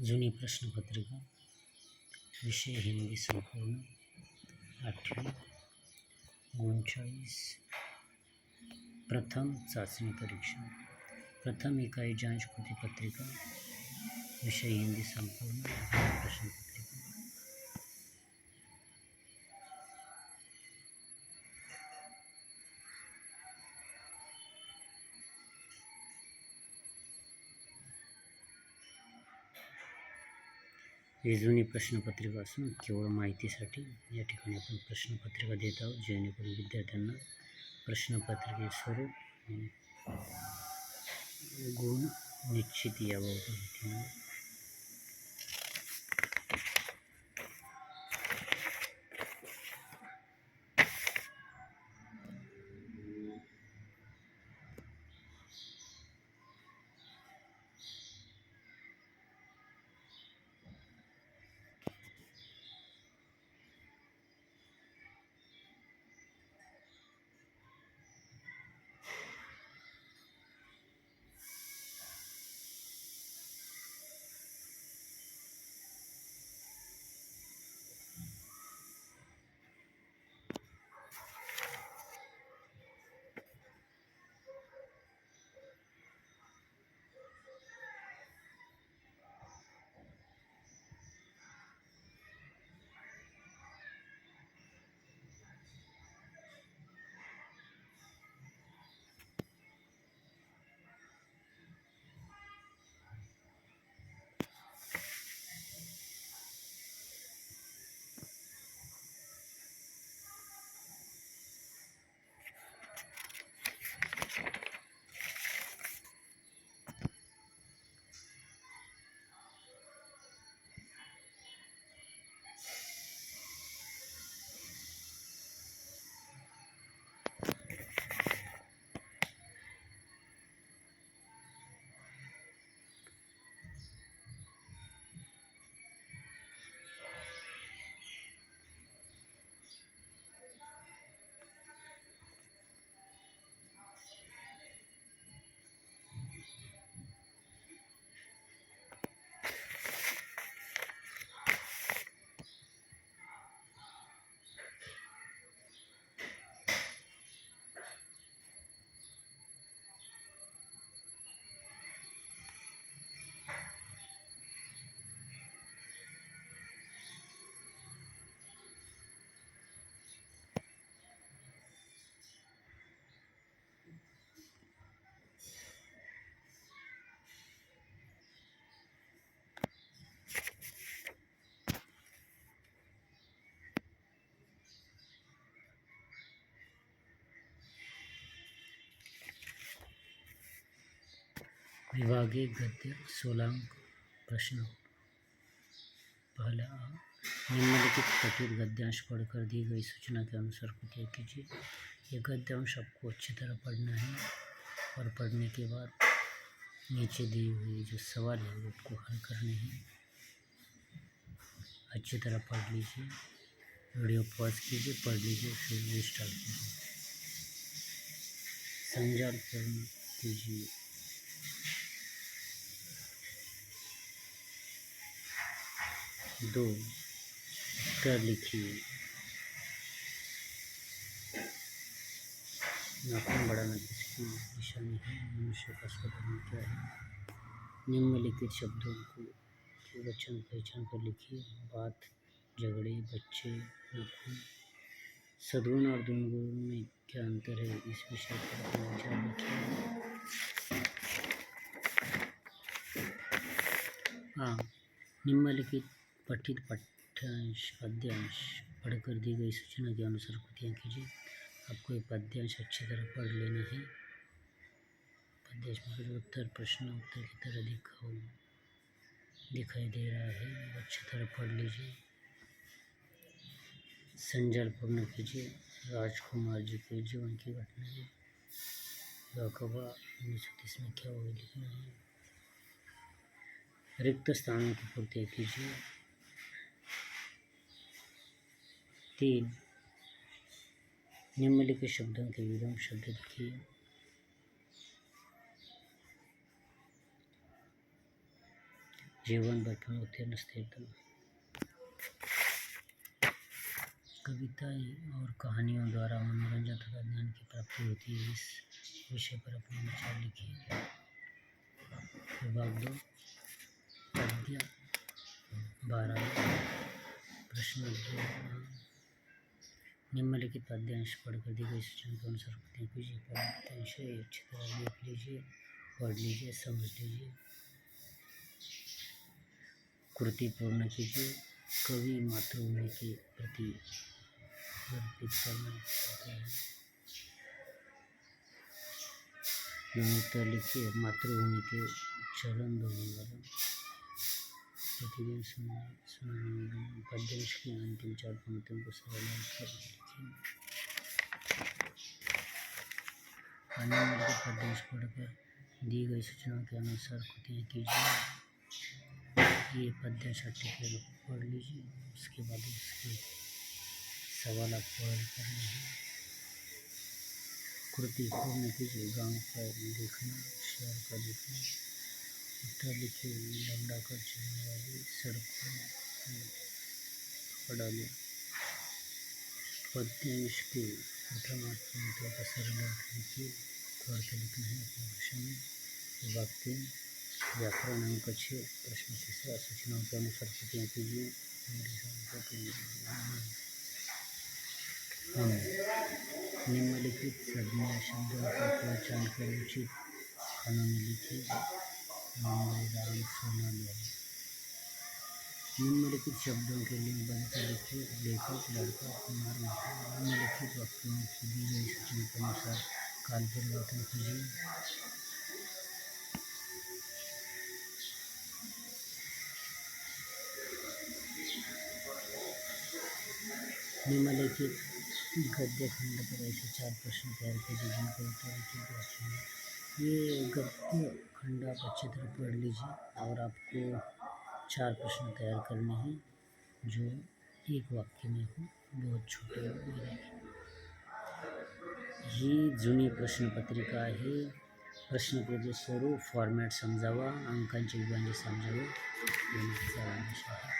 जुनी प्रश्नपत्रिका विषय हिंदी संपूर्ण 8वी 39 प्रथम चाचणी परीक्षा प्रथम इकाई जांच कृती पत्रिका विषय हिंदी संपूर्ण प्रश्नपत्रिका। ही जुनी प्रश्नपत्रिका असून केवळ माहितीसाठी या ठिकाणी आपण प्रश्नपत्रिका देत आहोत, जेणेकरून विद्यार्थ्यांना प्रश्नपत्रिकेचे स्वरूप गुण निश्चित याबाबत माहिती मिळेल। विभागीय गद्य 16 अंक। प्रश्न पहला, निम्नलिखित पठित गद्यांश पढ़कर दी गई सूचना के अनुसार कृतियाँ कीजिए। ये गद्यांश आपको अच्छी तरह पढ़ना है और पढ़ने के बाद नीचे दी हुई जो सवाल है वो आपको हल करने हैं। अच्छी तरह पढ़ लीजिए, वीडियो पॉज कीजिए, पढ़ लीजिए, फिर रिस्टार्ट कीजिए। संजाल पूर्ण कीजिए। दो, उत्तर लिखिए। नाखून बढ़ाना किसकी निशानी है? मनुष्य का स्वधर्म क्या है? निम्नलिखित शब्दों को वचन पहचान कर लिखिए। बात, झगड़े, बच्चे, नाखून। सद्गुण और दुर्गुण में क्या अंतर है? इस विषय पर अपने विचार लिखिए। हाँ, निम्नलिखित पठित पद्यांश पढ़कर दी गई सूचना के अनुसार कृतियाँ कीजिए। आपको ये पद्यांश अच्छी तरह पढ़ लेना है। पद्यांश में उत्तर प्रश्न उत्तर की तरह दिखाई दे रहा है, अच्छी तरह पढ़ लीजिए। संजाल पूर्ण कीजिए। राजकुमार जी के जीवन की घटनाएं, कबा 1930 में क्या हुआ लिखना है। रिक्त स्थानों की पूर्ति कीजिए। 3, निम्नलिखित शब्दों के विलोम शब्द लिखिए। जीवन भर होते नसते तो कविताएं और कहानियों द्वारा मनोरंजन तथा ज्ञान की प्राप्ति होती है। इस विषय पर अपने विचार लिखिए। विभाग 2 पद्य 12 प्रश्न 2 निम्नलिखित पद्यांश पढ़कर दी गई सूचना के अनुसार कृतियाँ कीजिए। पद्यांश अच्छी तरह देख लीजिए, पढ़ लीजिए, समझ लीजिए, कृति पूर्ण कीजिए। कवि मातृभूमि के प्रति अर्पित करना चाहते हैं। उत्तर लिखिए। मातृभूमि के चरण धोने वाला प्रतिदिन सुनाने वाला पद्यांश की अंतिम 4 पंक्तियों को सरल कर लिखिए। निम्नलिखित पद्यांश पढ़कर दी गई सूचनाओं के अनुसार कृतियाँ कीजिए। ये पद्यांश ठीक है पढ़ लीजिए, उसके बाद इसके सवाल आपको हल करने हैं। कृति पूर्ण कीजिए। गाँव का देखना, शहर का देखना। उत्तर लिखिए। लौटा कर चलने वाली सड़कों पढ़ा लिया। पद्यांश के प्रथम 8 पंक्तियों का सरल अर्थ लिखिए। अर्थ लिखना है अपनी भाषा में। विभाग 3 व्याकरण अंक 6 प्रश्न 3 सूचनाओं के अनुसार कृतियाँ कीजिए। हम निम्नलिखित संज्ञा शब्दों को पहचान कर उचित खानों में लिखिए। राम सोना निम्नलिखित शब्दों के लिए बनकर लिखिए। लेखक लड़का, कुमार, माता। निम्नलिखित वाक्यों में दी गई सूचना के अनुसार काल परिवर्तन कीजिए। निम्नलिखित गद्य खंड पर ऐसे 4 प्रश्न तैयार कीजिए जिनका उत्तर उचित वाक्य है। ये गद्य खंड आप अच्छी तरह पढ़ लीजिए और आपको 4 प्रश्न तैयार करने हैं जो एक वाक्य में हो, बहुत छोटे हो। ही जुनी प्रश्न पत्रिका आहे। प्रश्न पेज स्वरूप फॉर्मॅट समजावा, अंकांचे विभाजन समजावे, हे माझा आदेश आहे।